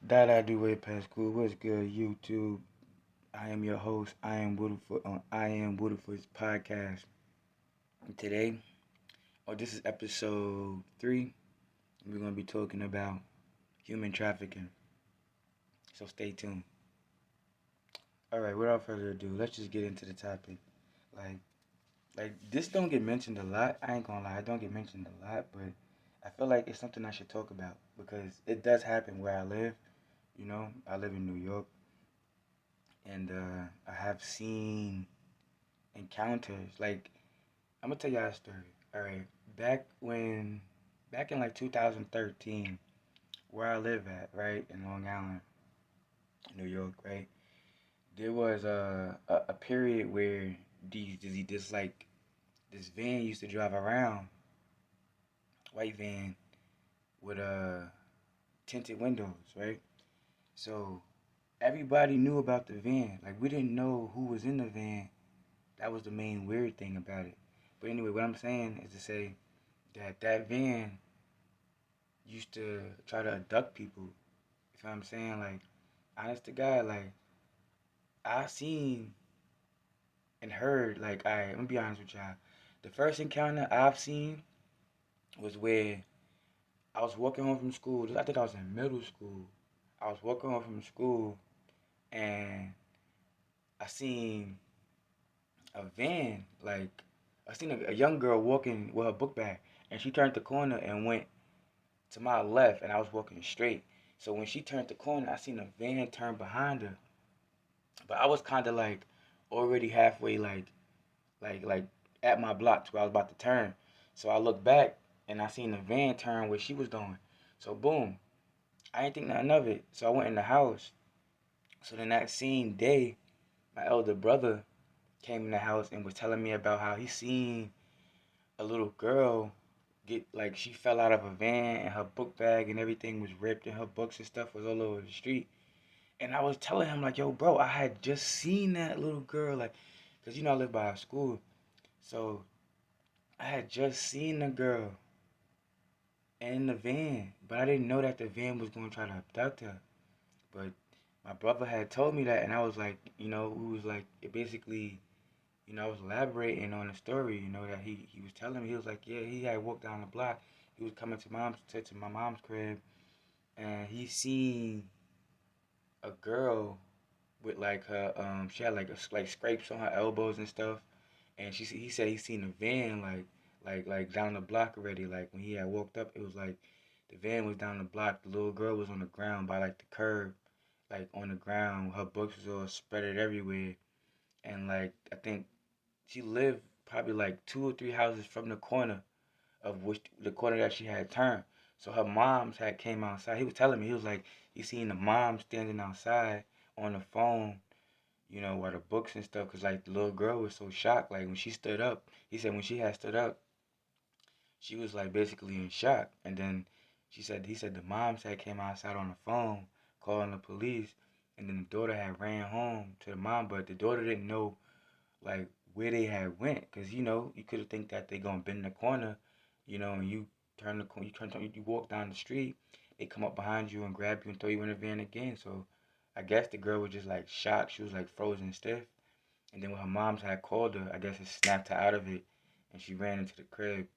That I do way past school. What's good, YouTube? I am your host. I am Woodford on I am Woodford's podcast. And today, this is episode 3. We're gonna be talking about human trafficking. So stay tuned. All right, without further ado, let's just get into the topic. Like, like this don't get mentioned a lot. I ain't gonna lie, it don't get mentioned a lot, but I feel like it's something I should talk about because it does happen where I live. I live in New York, and I have seen encounters. Like, I'm gonna tell y'all a story. All right, back when, back in like 2013, where I live at, right in Long Island, New York, right. There was a period where this van used to drive around, white van with tinted windows, right. So everybody knew about the van. Like, we didn't know who was in the van. That was the main weird thing about it. But anyway, what I'm saying is to say that van used to try to abduct people. You know what I'm saying? Like, honest to God, like, I seen and heard, like, alright, I'm gonna be honest with y'all. The first encounter I've seen was where I was walking home from school. I think I was in middle school. I was walking home from school and I seen a van, like, I seen a young girl walking with her book bag, and she turned the corner and went to my left, and I was walking straight. So when she turned the corner, I seen a van turn behind her. But I was kind of like already halfway, like at my block to where I was about to turn. So I looked back and I seen the van turn where she was going. So boom, I didn't think nothing of it. So I went in the house. So then that same day, my elder brother came in the house and was telling me about how he seen a little girl get, like, she fell out of a van and her book bag and everything was ripped and her books and stuff was all over the street. And I was telling him, like, yo, bro, I had just seen that little girl, like, because, I live by a school. So I had just seen the girl in the van, but I didn't know that the van was going to try to abduct her. But my brother had told me that, and I was like, we was like, it basically, I was elaborating on the story, that he was telling me. He was like, yeah, he had walked down the block. He was coming to my mom's crib, and he seen a girl with, like, her she had like scrapes on her elbows and stuff, and he said he seen a van, like down the block already. Like, when he had walked up, it was like the van was down the block. The little girl was on the ground by, like, the curb, like on the ground. Her books was all spread everywhere, and, like, I think she lived probably like 2 or 3 houses from the corner of which the corner that she had turned. So her moms had came outside. He was telling me, he was like, he seen the mom standing outside on the phone, while the books and stuff, cause, like, the little girl was so shocked. Like, when she stood up, he said when she had stood up, she was, like, basically in shock. And then he said the moms had came outside on the phone calling the police, and then the daughter had ran home to the mom, but the daughter didn't know, like, where they had went, cause, you could have think that they gonna bend the corner, and you turn the corner, you walk down the street, they come up behind you and grab you and throw you in the van again. So I guess the girl was just, like, shocked. She was, like, frozen stiff. And then when her moms had called her, I guess it snapped her out of it, and she ran into the crib.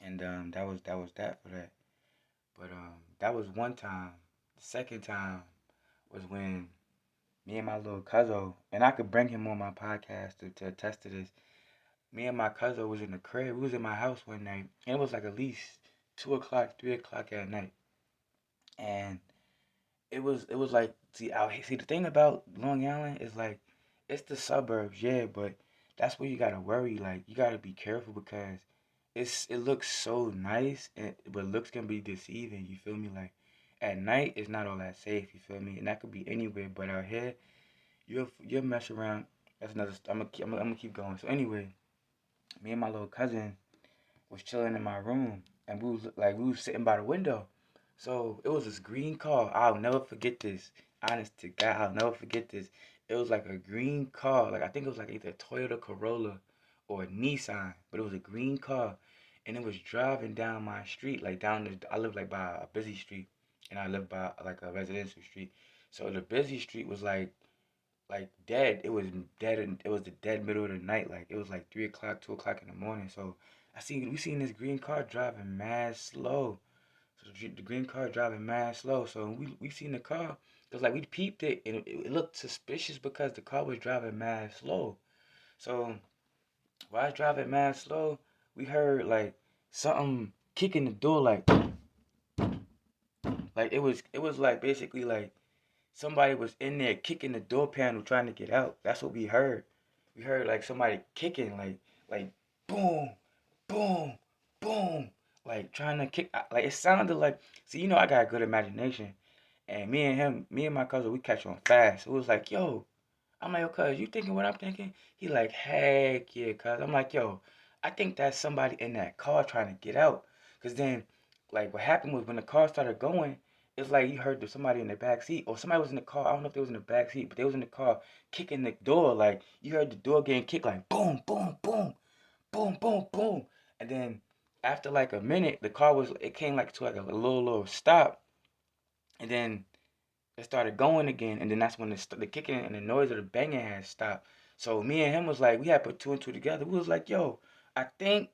And that was that for that. But that was one time. The second time was when me and my little cousin, and I could bring him on my podcast to attest to this. Me and my cousin was in the crib. We was in my house one night, and it was like at least 2 o'clock, 3 o'clock at night. And it was like, see, the thing about Long Island is, like, it's the suburbs, yeah, but that's where you gotta worry. Like, you gotta be careful because it looks so nice, but looks can be deceiving. You feel me? Like, at night it's not all that safe. You feel me? And that could be anywhere, but out here you'll mess around. That's another. I'm gonna keep going. So anyway, me and my little cousin was chilling in my room, and we was sitting by the window. So it was this green car. I'll never forget this. Honest to God, I'll never forget this. It was like a green car. Like, I think it was like either a Toyota Corolla or a Nissan, but it was a green car, and it was driving down my street, like down the. I live, like, by a busy street, and I lived by like a residential street. So the busy street was like dead. It was dead, and it was the dead middle of the night. Like it was like 3 o'clock, 2 o'clock in the morning. So we seen this green car driving mad slow. So the green car driving mad slow. So we seen the car. Cause like we peeped it, and it looked suspicious because the car was driving mad slow. So while I was driving mad slow, we heard like something kicking the door, like it was like basically like somebody was in there kicking the door panel trying to get out. That's what we heard. We heard like somebody kicking, like boom, boom, boom, like trying to kick. Like it sounded like. See, I got a good imagination, and me and my cousin, we catch on fast. It was like, yo, I'm like, yo, cuz, you thinking what I'm thinking? He like, heck yeah, cuz. I'm like, yo, I think that's somebody in that car trying to get out. Cause then, like, what happened was when the car started going, it's like you heard somebody in the back seat, or somebody was in the car. I don't know if they was in the back seat, but they was in the car kicking the door. Like you heard the door getting kicked, like boom, boom, boom, boom, boom, boom. And then after like a minute, it came like to like a little stop, and then it started going again, and then that's when the kicking and the noise of the banging had stopped. So me and him was like, we had put two and two together. We was like, yo, I think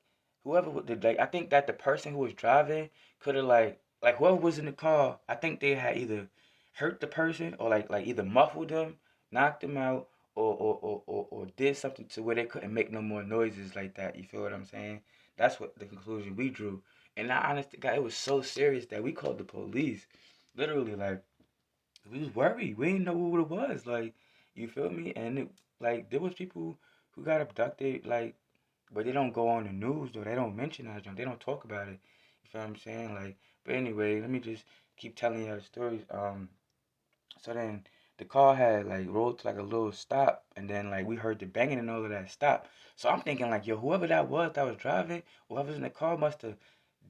I think that the person who was driving could have like whoever was in the car, I think they had either hurt the person or like either muffled them, knocked them out, or did something to where they couldn't make no more noises like that. You feel what I'm saying? That's what the conclusion we drew. And I honestly, God, it was so serious that we called the police. Literally, like we was worried. We didn't know what it was. Like, you feel me? And like there was people who got abducted, like, but they don't go on the news though. They don't mention that. They don't talk about it. You feel what I'm saying? Like, but anyway, let me just keep telling you the stories. So then the car had like rolled to like a little stop, and then like we heard the banging and all of that stop. So I'm thinking like, yo, whoever that was driving, whoever's in the car must have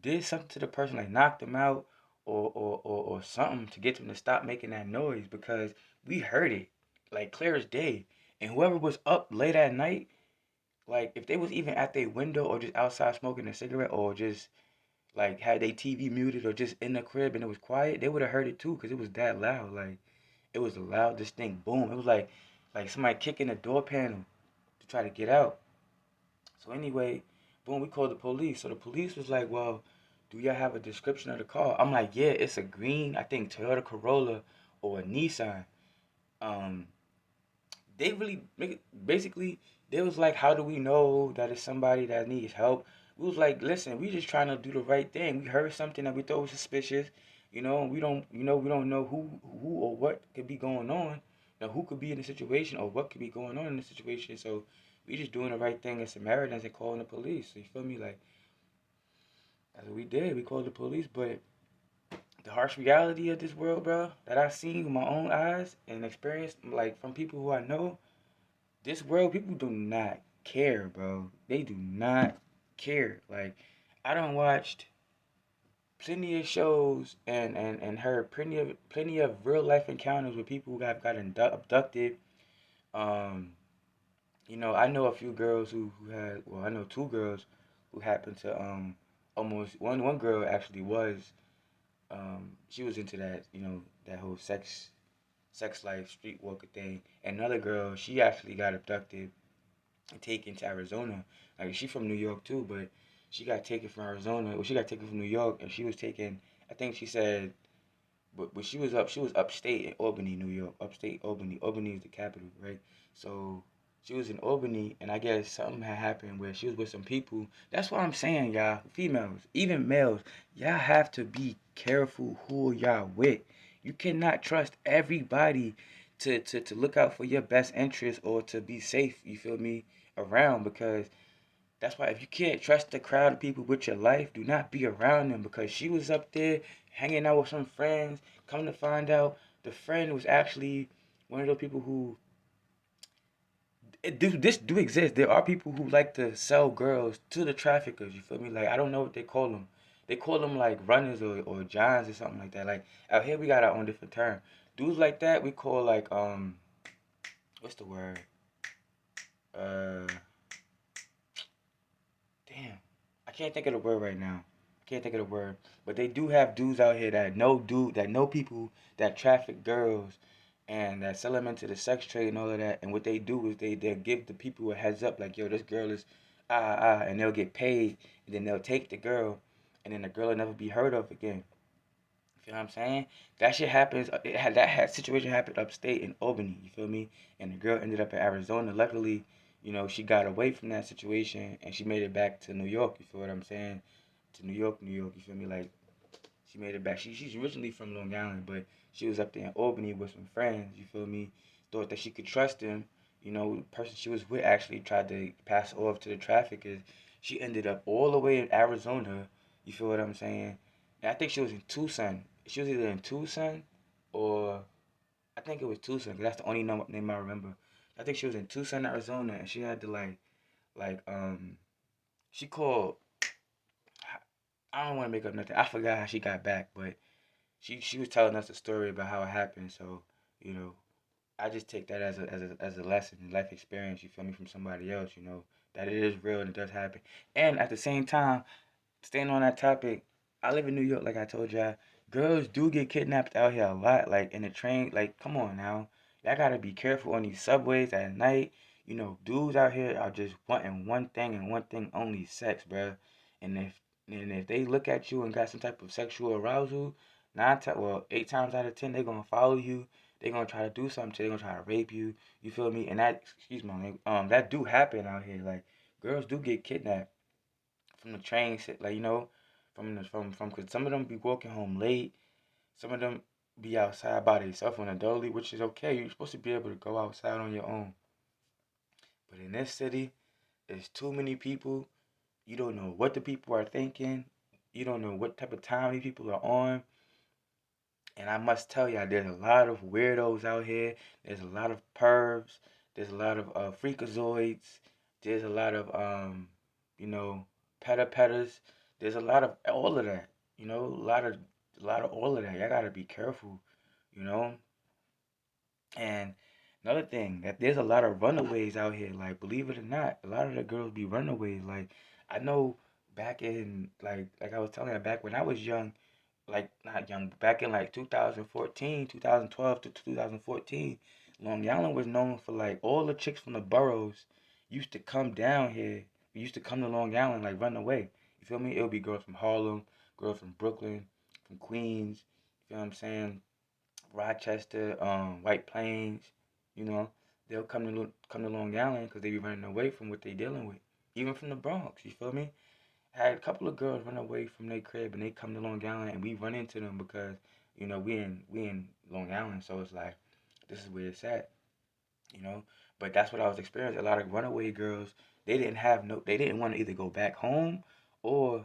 did something to the person, like knocked them out or something to get them to stop making that noise because we heard it like clear as day. And whoever was up late at night, like if they was even at their window or just outside smoking a cigarette or just like had their TV muted or just in the crib and it was quiet, they would have heard it too because it was that loud. Like it was a loud, distinct boom. It was like somebody kicking the door panel to try to get out. So anyway, boom, we called the police. So the police was like, "Well, do y'all have a description of the car?" I'm like, "Yeah, it's a green, I think Toyota Corolla or a Nissan." Um, they really basically they was like, "How do we know that it's somebody that needs help?" We was like, "Listen, we just trying to do the right thing. We heard something that we thought was suspicious. We don't know who or what could be going on. Now, who could be in the situation or what could be going on in the situation. So we just doing the right thing as Samaritans and calling the police. You feel me? Like that's what we did. We called the police, but the harsh reality of this world, bro, that I seen with my own eyes and experienced, like from people who I know, this world, people do not care, bro. They do not care. Like, I done watched plenty of shows and heard plenty of real life encounters with people who have got abducted. Um, I know a few girls who had, well, I know two girls who happened to almost one girl actually was she was into that, that whole sex life streetwalker thing. And another girl, she actually got abducted and taken to Arizona. Like she from New York too, but she got taken from Arizona. Well, she got taken from New York, and she was taken. I think she said, but she was upstate in Albany, New York. Upstate Albany. Albany is the capital, right? So she was in Albany, and I guess something had happened where she was with some people. That's what I'm saying, y'all. Females, even males, y'all have to be careful who y'all with. You cannot trust everybody to look out for your best interest or to be safe, you feel me, around because that's why if you can't trust the crowd of people with your life, do not be around them because she was up there hanging out with some friends. Come to find out, the friend was actually one of those people who this do exist. There are people who like to sell girls to the traffickers. You feel me? Like I don't know what they call them. They call them like runners or johns or something like that. Like out here we got our own different term. Dudes like that we call like what's the word? Uh Damn. I can't think of the word right now. can't think of the word, but they do have dudes out here that know people that traffic girls and that sell them into the sex trade and all of that. And what they do is they'll give the people a heads up, like, yo, this girl is and they'll get paid, and then they'll take the girl, and then the girl will never be heard of again. You feel what I'm saying? That shit happens. Situation happened upstate in Albany. You feel me? And the girl ended up in Arizona. Luckily, she got away from that situation and she made it back to New York. You feel what I'm saying? To New York, New York. You feel me? Like, she made it back. She's originally from Long Island, but she was up there in Albany with some friends. You feel me? Thought that she could trust him. The person she was with actually tried to pass off to the traffickers. She ended up all the way in Arizona. You feel what I'm saying? And I think she was in Tucson. She was either in Tucson or I think it was Tucson. 'Cause that's the only name I remember. I think she was in Tucson, Arizona, and she had to she called. I don't want to make up nothing. I forgot how she got back, but she was telling us a story about how it happened. So you know, I just take that as a lesson, life experience. You feel me, from somebody else. That it is real and it does happen. And at the same time, staying on that topic, I live in New York, like I told y'all. Girls do get kidnapped out here a lot, like in the train. Like, come on now, y'all gotta be careful on these subways at night. Dudes out here are just wanting one thing and one thing only: sex, bruh. And if they look at you and got some type of sexual arousal, 8 times out of 10, they gonna follow you. They gonna try to do something to you. They gonna try to rape you. You feel me? And that, excuse me, that do happen out here. Like, girls do get kidnapped from the train, like, cause some of them be walking home late. Some of them be outside by themselves on a dolly, which is okay. You're supposed to be able to go outside on your own. But in this city, there's too many people. You don't know what the people are thinking. You don't know what type of time these people are on. And I must tell y'all, there's a lot of weirdos out here. There's a lot of pervs. There's a lot of freakazoids. There's a lot of you know, petters. There's a lot of all of that. A lot of all of that. Y'all gotta be careful. You know. And another thing, that there's a lot of runaways out here. Like, believe it or not, a lot of the girls be runaways. Like, I know back in like I was telling you, back when I was young, like, not young, back in like 2014, 2012 to 2014, Long Island was known for, like, all the chicks from the boroughs used to come down here. Used to come to Long Island, like, run away. You feel me? It would be girls from Harlem, girls from Brooklyn, from Queens. You feel what I'm saying? Rochester, White Plains. You know, they'll come to Long Island because they be running away from what they dealing with. Even from the Bronx. You feel me? Had a couple of girls run away from their crib and they come to Long Island and we run into them because we in Long Island, so it's like, this is where it's at, you know. But that's what I was experiencing. A lot of runaway girls, they didn't want to either go back home or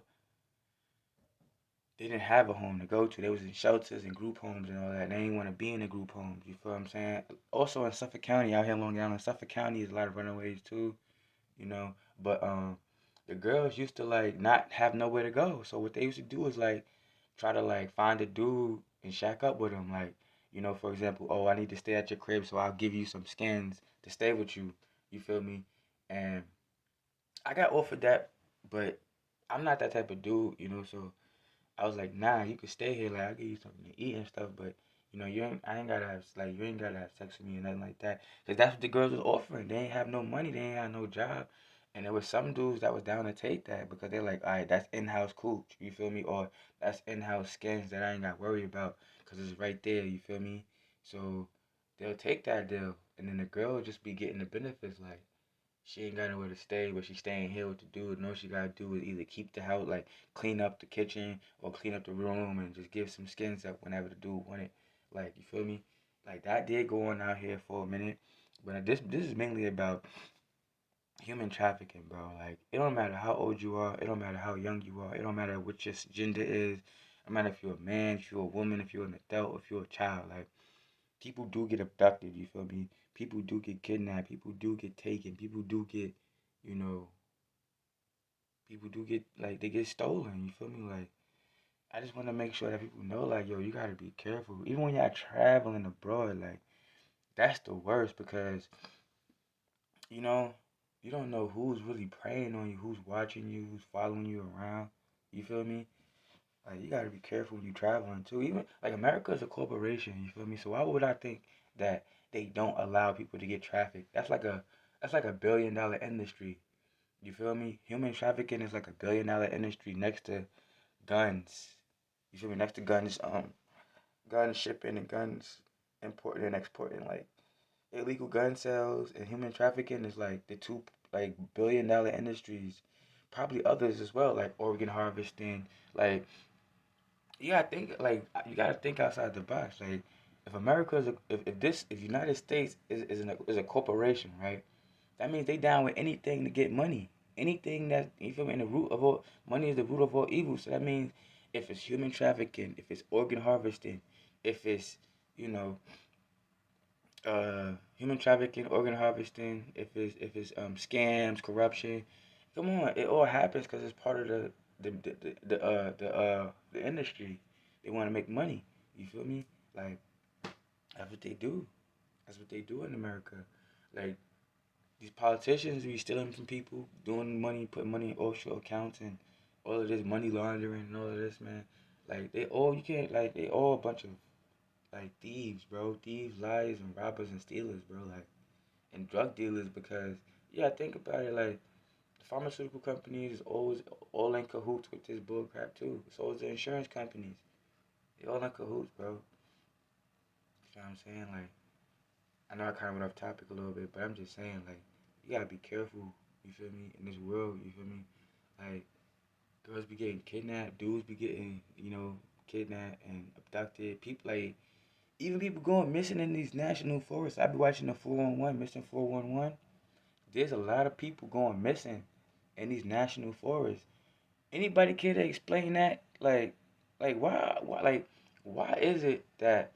they didn't have a home to go to. They was in shelters and group homes and all that. They didn't want to be in the group homes. You feel what I'm saying? Also in Suffolk County, out here in Long Island, Suffolk County is a lot of runaways too, you know. But the girls used to, like, not have nowhere to go. So what they used to do is, like, try to, like, find a dude and shack up with him. Like, for example, oh, I need to stay at your crib, so I'll give you some skins to stay with you. You feel me? And I got offered that, but I'm not that type of dude, so I was like, nah, you can stay here. Like, I'll give you something to eat and stuff, but I ain't gotta have, like, you ain't gotta have sex with me or nothing like that. Cause that's what the girls was offering. They ain't have no money. They ain't have no job. And there was some dudes that was down to take that because they're like, all right, that's in-house cooch. You feel me? Or that's in-house skins that I ain't got to worry about because it's right there. You feel me? So they'll take that deal, and then the girl will just be getting the benefits. Like, she ain't got nowhere to stay, but she's staying here with the dude. And all she gotta do is either keep the house, like, clean up the kitchen or clean up the room and just give some skins up whenever the dude want it. Like, you feel me? Like, that did go on out here for a minute. But this is mainly about human trafficking, bro. Like, it don't matter how old you are, it don't matter how young you are, it don't matter what your gender is, it don't matter if you're a man, if you're a woman, if you're an adult, if you're a child. Like, people do get abducted, you feel me? People do get kidnapped, people do get taken, people do get, you know, people do get, like, they get stolen, you feel me? Like, I just want to make sure that people know, like, yo, you gotta be careful. Even when y'all traveling abroad, like, that's the worst because, you know, you don't know who's really preying on you, who's watching you, who's following you around. You feel me? Like you gotta be careful when you traveling too. Even like America is a corporation, you feel me? So why would I think that they don't allow people to get trafficked? That's like a $1 billion industry. You feel me? Human trafficking is like $1 billion industry next to guns. You feel me? Next to guns, gun shipping and guns importing and exporting. Like illegal gun sales and human trafficking is like the two like $1 billion industries. Probably others as well, like organ harvesting. Like you gotta think outside the box. Like if America is if United States is a corporation, right? That means they down with anything to get money. Anything that you feel me, in the root of all money is the root of all evil. So that means if it's human trafficking, if it's organ harvesting, if it's you know human trafficking, organ harvesting, if it's scams, corruption, come on, it all happens because it's part of the industry. They want to make money. You feel me? Like that's what they do. That's what they do in America. Like these politicians be stealing from people, doing money, putting money in offshore accounts, and all of this money laundering and all of this, man. Like they all you can't like they all a bunch of like thieves, bro. Thieves, liars, and robbers and stealers, bro. Like and drug dealers because yeah, think about it. Like the pharmaceutical companies is always all in cahoots with this bull crap too. So is the insurance companies. They all in cahoots, bro. You know what I'm saying? Like I know I kind of went off topic a little bit, but I'm just saying like you gotta be careful. You feel me? In this world, you feel me? Like girls be getting kidnapped, dudes be getting kidnapped and abducted. People like even people going missing in these national forests. I be watching the 411 missing 411. There's a lot of people going missing in these national forests. Anybody care to explain that? Like why is it that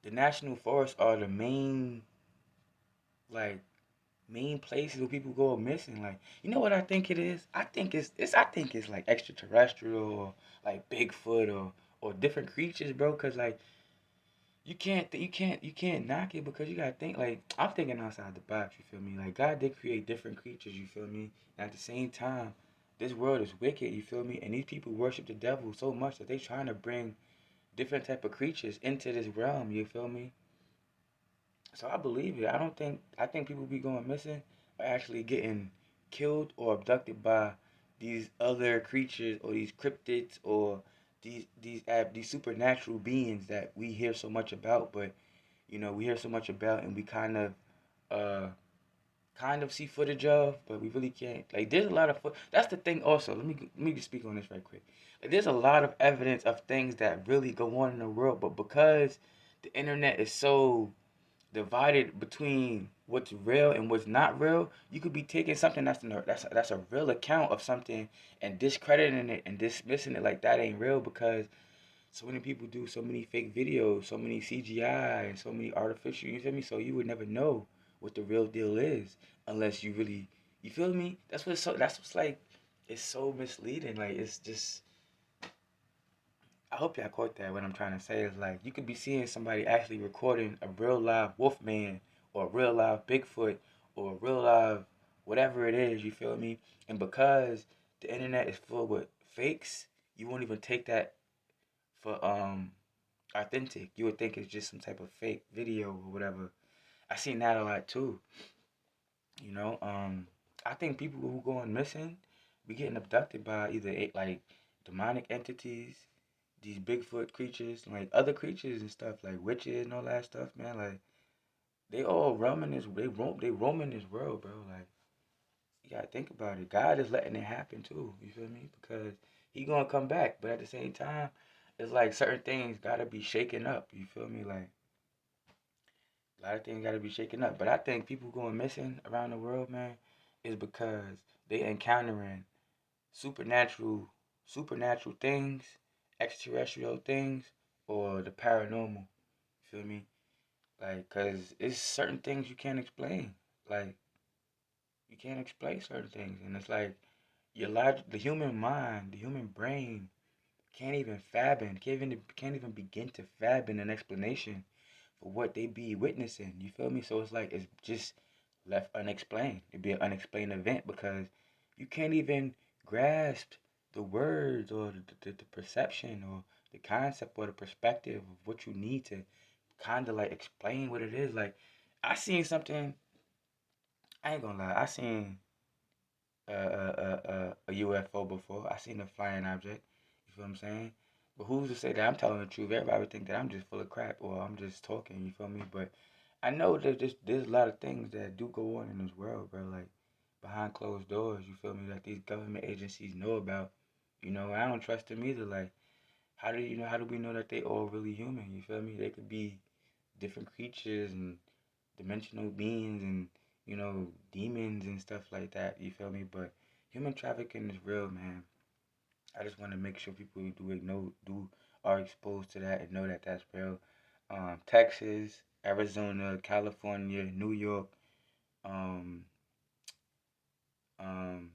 the national forests are the like main places where people go missing? Like, you know what I think it is? I think it's like extraterrestrial or like Bigfoot or different creatures, bro. Cause like you can't knock it because you gotta think like I'm thinking outside the box. You feel me? Like God did create different creatures. You feel me? And at the same time, this world is wicked. You feel me? And these people worship the devil so much that they trying to bring different type of creatures into this realm. You feel me? So I believe it. I think people be going missing are actually getting killed or abducted by these other creatures or these cryptids or these supernatural beings that we hear so much about, but we hear so much about and we uh kind of see footage of, but we really can't. Like, there's a lot of That's the thing. Also, let me just speak on this right quick. Like, there's a lot of evidence of things that really go on in the world, but because the internet is so divided between what's real and what's not real, you could be taking something that's a real account of something and discrediting it and dismissing it like that ain't real because so many people do so many fake videos, so many CGI, and so many artificial. You feel me? So you would never know what the real deal is unless you really. You feel me? That's what's like. It's so misleading. Like it's just. I hope y'all caught that. What I'm trying to say is like you could be seeing somebody actually recording a real live Wolfman or a real live Bigfoot or a real live whatever it is. You feel me? And because the internet is full with fakes, you won't even take that for authentic. You would think it's just some type of fake video or whatever. I seen that a lot too. You know, I think people who going missing be getting abducted by either like demonic entities, these Bigfoot creatures, like other creatures and stuff, like witches and all that stuff, man. Like they all roaming this, they roaming this world, bro. Like you gotta think about it. God is letting it happen too. You feel me? Because He gonna come back, but at the same time, it's like certain things gotta be shaken up. You feel me? Like a lot of things gotta be shaken up. But I think people going missing around the world, man, is because they encountering supernatural, supernatural things, extraterrestrial things, or the paranormal. You feel me? Like, cause it's certain things you can't explain. Like, you can't explain certain things, and it's like the human mind, the human brain can't even begin to fathom an explanation for what they be witnessing. You feel me? So it's like it's just left unexplained. It'd be an unexplained event because you can't even grasp the words or the perception or the concept or the perspective of what you need to kind of like explain what it is. Like, I seen something, I ain't gonna lie, I seen a UFO before. I seen a flying object. You feel what I'm saying? But who's to say that I'm telling the truth? Everybody would think that I'm just full of crap or I'm just talking. You feel me? But I know that there's a lot of things that do go on in this world, bro. Like behind closed doors. You feel me? That these government agencies know about. You know, I don't trust them either. Like, how do we know that they all really human? You feel me? They could be different creatures and dimensional beings and demons and stuff like that. You feel me? But human trafficking is real, man. I just want to make sure people do are exposed to that and know that that's real. Texas, Arizona, California, New York, um, um,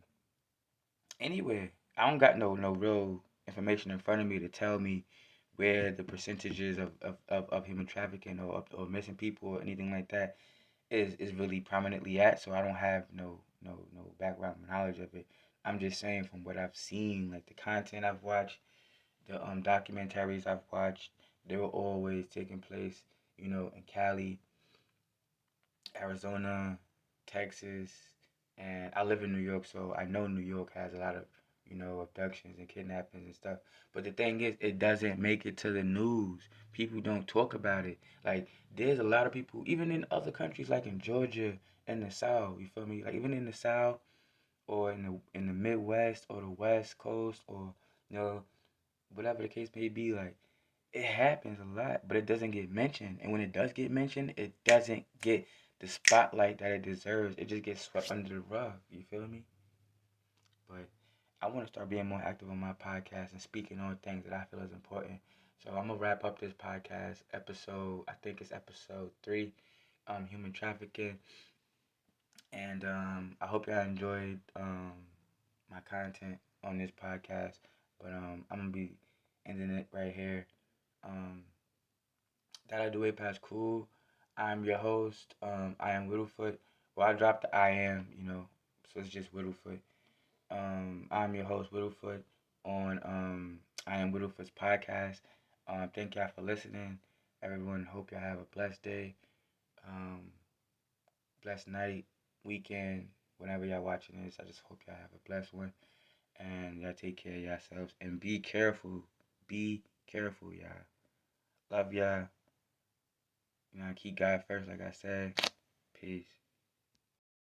anywhere. I don't got no real information in front of me to tell me where the percentages of human trafficking or missing people or anything like that is really prominently at. So I don't have no background knowledge of it. I'm just saying from what I've seen, like the content I've watched, the documentaries I've watched, they were always taking place, in Cali, Arizona, Texas, and I live in New York, so I know New York has a lot of, abductions and kidnappings and stuff. But the thing is, it doesn't make it to the news. People don't talk about it. Like, there's a lot of people, even in other countries, like in Georgia and the South, you feel me? Like, even in the South or in the Midwest or the West Coast or, whatever the case may be, like, it happens a lot, but it doesn't get mentioned. And when it does get mentioned, it doesn't get the spotlight that it deserves. It just gets swept under the rug. You feel me? But I want to start being more active on my podcast and speaking on things that I feel is important. So I'm gonna wrap up this podcast episode. I think it's episode 3, human trafficking. And I hope y'all enjoyed my content on this podcast. But I'm gonna be ending it right here. Um, That'll do it past cool. I'm your host. I am Whittlefoot. Well, I dropped the I am, so it's just Whittlefoot. I'm your host, Whittlefoot, on I am Whittlefoot's podcast. Thank y'all for listening. Everyone, hope y'all have a blessed day, um, blessed night, weekend, whenever y'all watching this. I just hope y'all have a blessed one. And y'all take care of yourselves and be careful. Be careful, y'all. Love y'all. Keep God first, like I said. Peace.